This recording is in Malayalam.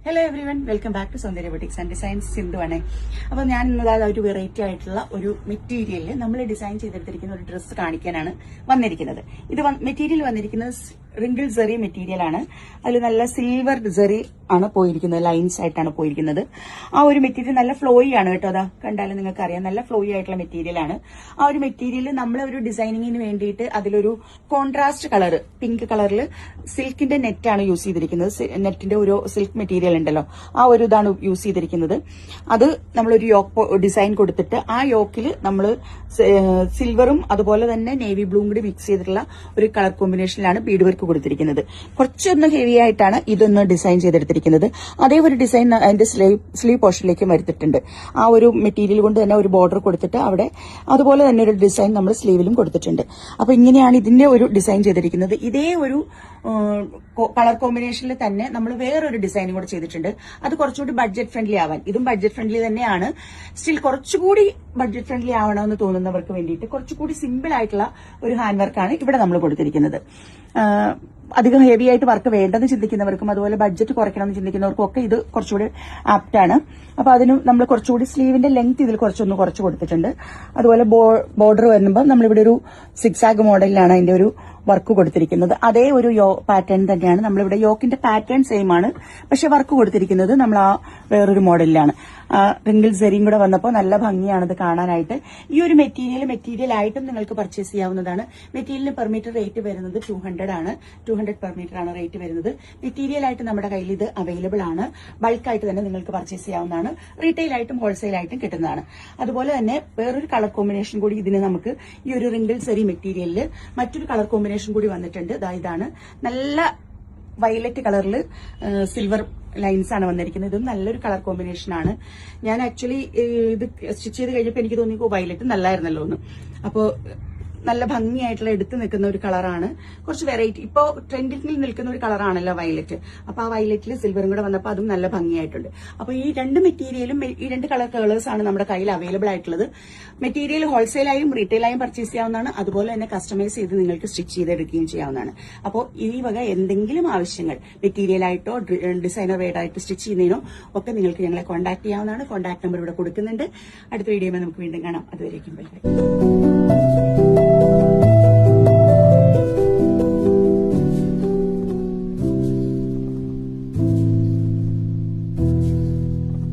Hello everyone, welcome back to Soundarya boutiques and designs. Sindhu ആണ്. അപ്പൊ ഞാൻ ഇന്നതായത് ഒരു വെറൈറ്റി ആയിട്ടുള്ള ഒരു മെറ്റീരിയലിൽ നമ്മൾ ഡിസൈൻ ചെയ്തെടുത്തിരിക്കുന്ന ഒരു ഡ്രസ്സ് കാണിക്കാനാണ് വന്നിരിക്കുന്നത്. ഇത് മെറ്റീരിയൽ വന്നിരിക്കുന്നത് റിങ്കിൾ സെറി മെറ്റീരിയൽ ആണ്. അതിൽ നല്ല സിൽവർ സെറി ആണ് പോയിരിക്കുന്നത്, ലൈൻസ് ആയിട്ടാണ് പോയിരിക്കുന്നത്. ആ ഒരു മെറ്റീരിയൽ നല്ല ഫ്ലോയി ആണ് കേട്ടോ. അതാ കണ്ടാലും നിങ്ങൾക്ക് അറിയാം, നല്ല ഫ്ലോയി ആയിട്ടുള്ള മെറ്റീരിയൽ ആണ്. ആ ഒരു മെറ്റീരിയൽ നമ്മൾ ഒരു ഡിസൈനിങ്ങിന് വേണ്ടിയിട്ട് അതിലൊരു കോൺട്രാസ്റ്റ് കളർ, പിങ്ക് കളറിൽ സിൽക്കിന്റെ നെറ്റാണ് യൂസ് ചെയ്തിരിക്കുന്നത്. നെറ്റിന്റെ ഒരു സിൽക്ക് മെറ്റീരിയൽ ഉണ്ടല്ലോ, ആ ഒരു ഇതാണ് യൂസ് ചെയ്തിരിക്കുന്നത്. അത് നമ്മളൊരു യോക്ക് ഡിസൈൻ കൊടുത്തിട്ട് ആ യോക്കിൽ നമ്മൾ സിൽവറും അതുപോലെ തന്നെ നേവി ബ്ലൂവും കൂടി മിക്സ് ചെയ്തിട്ടുള്ള ഒരു കളർ കോമ്പിനേഷനിലാണ് ബീഡ് വർക്ക് കൊടുത്തിരിക്കുന്നത്. കുറച്ചൊന്ന് ഹെവി ആയിട്ടാണ് ഇതൊന്ന് ഡിസൈൻ ചെയ്തെടുത്തിരിക്കുന്നത്. അതേ ഒരു ഡിസൈൻ അതിന്റെ സ്ലീവ് പോർഷനിലേക്ക് വരുത്തിയിട്ടുണ്ട്. ആ ഒരു മെറ്റീരിയൽ കൊണ്ട് തന്നെ ഒരു ബോർഡർ കൊടുത്തിട്ട് അവിടെ അതുപോലെ തന്നെ ഒരു ഡിസൈൻ നമ്മൾ സ്ലീവിലും കൊടുത്തിട്ടുണ്ട്. അപ്പൊ ഇങ്ങനെയാണ് ഇതിന്റെ ഒരു ഡിസൈൻ ചെയ്തിരിക്കുന്നത്. ഇതേ ഒരു കളർ കോമ്പിനേഷനിൽ തന്നെ നമ്മൾ വേറൊരു ഡിസൈനും കൂടെ ചെയ്തിട്ടുണ്ട്. അത് കുറച്ചുകൂടി ബഡ്ജറ്റ് ഫ്രണ്ട്ലി ആവാൻ, ഇതും ബഡ്ജറ്റ് ഫ്രണ്ട്ലി തന്നെയാണ്. സ്റ്റിൽ കുറച്ചുകൂടി ബഡ്ജറ്റ് ഫ്രണ്ട്ലി ആവണമെന്ന് തോന്നുന്നവർക്ക് വേണ്ടിയിട്ട് കുറച്ചുകൂടി സിമ്പിൾ ആയിട്ടുള്ള ഒരു ഹാൻഡ് വർക്കാണ് ഇവിടെ നമ്മൾ കൊടുത്തിരിക്കുന്നത്. അധികം ഹെവി ആയിട്ട് വർക്ക് വേണ്ടെന്ന് ചിന്തിക്കുന്നവർക്കും അതുപോലെ ബഡ്ജറ്റ് കുറയ്ക്കണമെന്ന് ചിന്തിക്കുന്നവർക്കും ഒക്കെ ഇത് കുറച്ചുകൂടി ആപ്റ്റാണ്. അപ്പൊ അതിന് നമ്മൾ കുറച്ചുകൂടി സ്ലീവിന്റെ ലെങ്ത് ഇതിൽ കുറച്ച് കൊടുത്തിട്ടുണ്ട്. അതുപോലെ ബോർഡർ വരുമ്പോൾ നമ്മളിവിടെ ഒരു സിക്സാഗ് മോഡലിലാണ് അതിന്റെ ഒരു വർക്ക് കൊടുത്തിരിക്കുന്നത്. അതേ ഒരു പാറ്റേൺ തന്നെയാണ് നമ്മളിവിടെ. യോക്കിന്റെ പാറ്റേൺ സെയിം ആണ്, പക്ഷെ വർക്ക് കൊടുത്തിരിക്കുന്നത് നമ്മൾ ആ വേറൊരു മോഡലിലാണ്. റിങ്കിൾ സെറിയും കൂടെ വന്നപ്പോൾ നല്ല ഭംഗിയാണിത് കാണാനായിട്ട്. ഈ ഒരു മെറ്റീരിയൽ ആയിട്ടും നിങ്ങൾക്ക് പർച്ചേസ് ചെയ്യാവുന്നതാണ്. മെറ്റീരിയലിന് പെർ മീറ്റർ റേറ്റ് വരുന്നത് 200 ആണ്. 200 പെർ മീറ്റർ ആണ് റേറ്റ് വരുന്നത്. മെറ്റീരിയൽ ആയിട്ട് നമ്മുടെ കയ്യിൽ ഇത് അവൈലബിൾ ആണ്. ബൾക്കായിട്ട് തന്നെ നിങ്ങൾക്ക് പർച്ചേസ് ചെയ്യാവുന്നതാണ്. റീറ്റെയിൽ ആയിട്ടും ഹോൾസെയിൽ ആയിട്ടും കിട്ടുന്നതാണ്. അതുപോലെ തന്നെ വേറൊരു കളർ കോമ്പിനേഷൻ കൂടി ഇതിന് നമുക്ക് ഈ ഒരു റിങ്കിൾ സെറി മെറ്റീരിയലിൽ മറ്റൊരു കളർ കോമ്പിനേഷൻ കൂടി വന്നിട്ടുണ്ട്. ഇതാണ് നല്ല വയലറ്റ് കളറിൽ സിൽവർ ലൈൻസ് ആണ് വന്നിരിക്കുന്നത്. ഇതും നല്ലൊരു കളർ കോമ്പിനേഷൻ ആണ്. ഞാൻ ആക്ച്വലി ഇത് സ്റ്റിച്ച് ചെയ്ത് കഴിഞ്ഞപ്പോൾ എനിക്ക് തോന്നി വയലറ്റ് നല്ലായിരുന്നല്ലോ എന്ന്. അപ്പോൾ നല്ല ഭംഗിയായിട്ടുള്ള എടുത്തു നിൽക്കുന്ന ഒരു കളറാണ്. കുറച്ച് വെറൈറ്റി, ഇപ്പോൾ ട്രെൻഡിൽ നിൽക്കുന്ന ഒരു കളറാണല്ലോ വയലറ്റ്. അപ്പൊ ആ വയലറ്റിൽ സിൽവറും കൂടെ വന്നപ്പോൾ അതും നല്ല ഭംഗിയായിട്ടുണ്ട്. അപ്പൊ ഈ രണ്ട് മെറ്റീരിയലും, ഈ രണ്ട് കളേഴ്സ് ആണ് നമ്മുടെ കയ്യിൽ അവൈലബിൾ ആയിട്ടുള്ളത്. മെറ്റീരിയൽ ഹോൾസെയിലായും റീറ്റെയിലായും പർച്ചേസ് ചെയ്യാവുന്നതാണ്. അതുപോലെ തന്നെ കസ്റ്റമൈസ് ചെയ്ത് നിങ്ങൾക്ക് സ്റ്റിച്ച് ചെയ്തെടുക്കുകയും ചെയ്യാവുന്നതാണ്. അപ്പോൾ ഈ വക എന്തെങ്കിലും ആവശ്യങ്ങൾ മെറ്റീരിയലായിട്ടോ ഡിസൈനർ വെയറായിട്ട് സ്റ്റിച്ച് ചെയ്യുന്നതിനോ ഒക്കെ നിങ്ങൾക്ക് ഞങ്ങളെ കോൺടാക്ട് ചെയ്യാവുന്നതാണ്. കോൺടാക്ട് നമ്പർ ഇവിടെ കൊടുക്കുന്നുണ്ട്. അടുത്ത വീഡിയോയിൽ നമുക്ക് വീണ്ടും കാണാം. അതുവരേക്കും ബൈ.